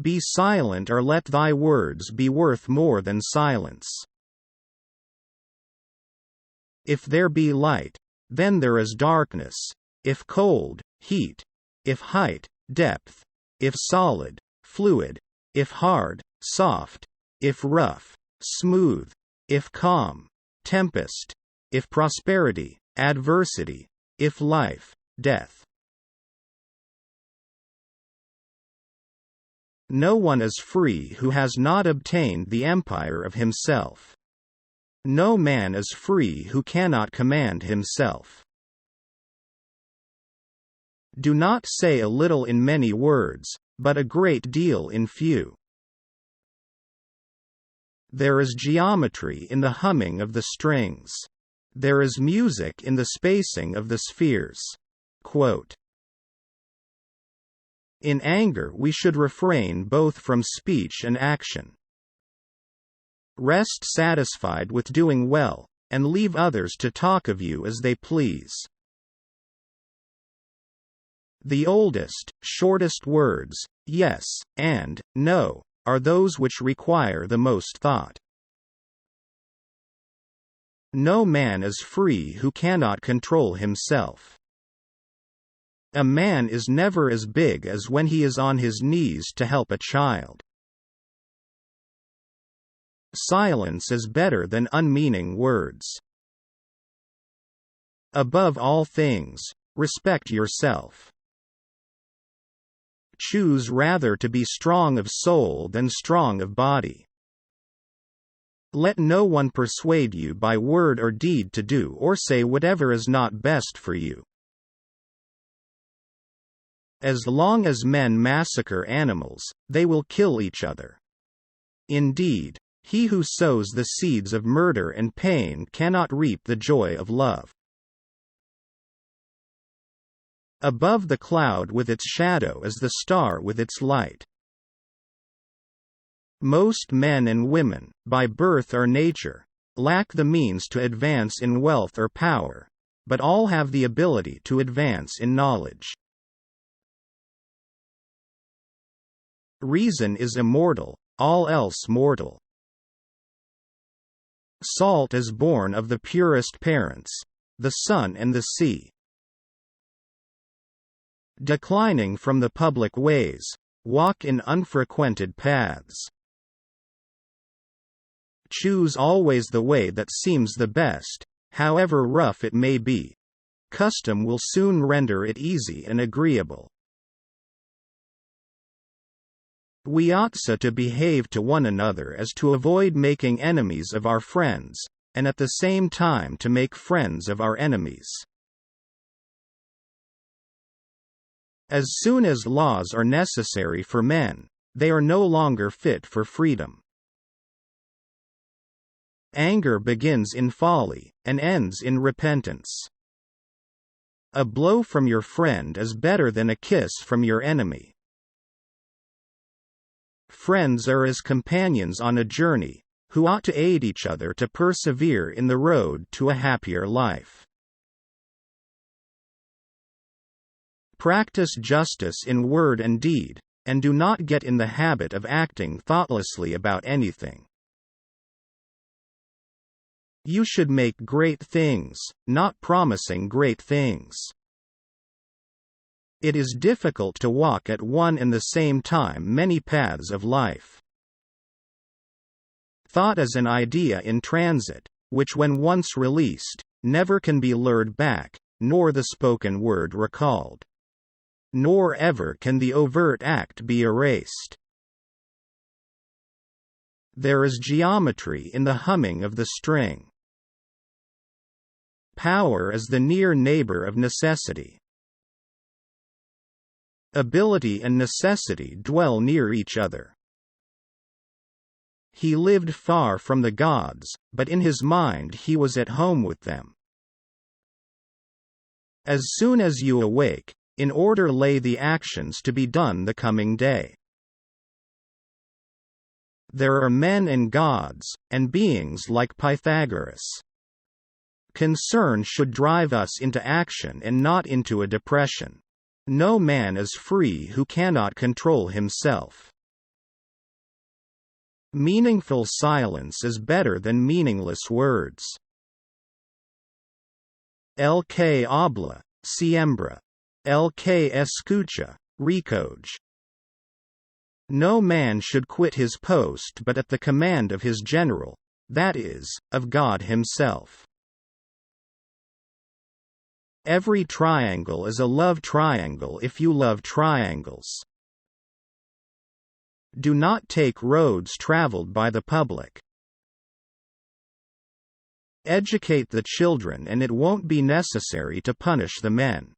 Be silent, or let thy words be worth more than silence. If there be light, then there is darkness; if cold, heat; if height, depth; if solid, fluid; if hard, soft; if rough, smooth; if calm, tempest; if prosperity, adversity; if life, death. No one is free who has not obtained the empire of himself. No man is free who cannot command himself. Do not say a little in many words, but a great deal in few. There is geometry in the humming of the strings. There is music in the spacing of the spheres. Quote, in anger we should refrain both from speech and action. Rest satisfied with doing well, and leave others to talk of you as they please. The oldest, shortest words, yes, and no, are those which require the most thought. No man is free who cannot control himself. A man is never as big as when he is on his knees to help a child. Silence is better than unmeaning words. Above all things, respect yourself. Choose rather to be strong of soul than strong of body. Let no one persuade you by word or deed to do or say whatever is not best for you. As long as men massacre animals, they will kill each other. Indeed, he who sows the seeds of murder and pain cannot reap the joy of love. Above the cloud with its shadow is the star with its light. Most men and women, by birth or nature, lack the means to advance in wealth or power, but all have the ability to advance in knowledge. Reason is immortal, all else mortal. Salt is born of the purest parents, the sun and the sea. Declining from the public ways, walk in unfrequented paths. Choose always the way that seems the best, however rough it may be. Custom will soon render it easy and agreeable. We ought so to behave to one another as to avoid making enemies of our friends, and at the same time to make friends of our enemies. As soon as laws are necessary for men, they are no longer fit for freedom. Anger begins in folly, and ends in repentance. A blow from your friend is better than a kiss from your enemy. Friends are as companions on a journey, who ought to aid each other to persevere in the road to a happier life. Practice justice in word and deed, and do not get in the habit of acting thoughtlessly about anything. You should make great things, not promising great things. It is difficult to walk at one and the same time many paths of life. Thought is an idea in transit, which when once released, never can be lured back, nor the spoken word recalled. Nor ever can the overt act be erased. There is geometry in the humming of the string. Power is the near neighbor of necessity. Ability and necessity dwell near each other. He lived far from the gods, but in his mind he was at home with them. As soon as you awake, in order lay the actions to be done the coming day. There are men and gods, and beings like Pythagoras. Concern should drive us into action and not into a depression. No man is free who cannot control himself. Meaningful silence is better than meaningless words. El que habla, siembra. El que escucha, recoge. No man should quit his post but at the command of his general, that is, of God himself. Every triangle is a love triangle if you love triangles. Do not take roads traveled by the public. Educate the children and it won't be necessary to punish the men.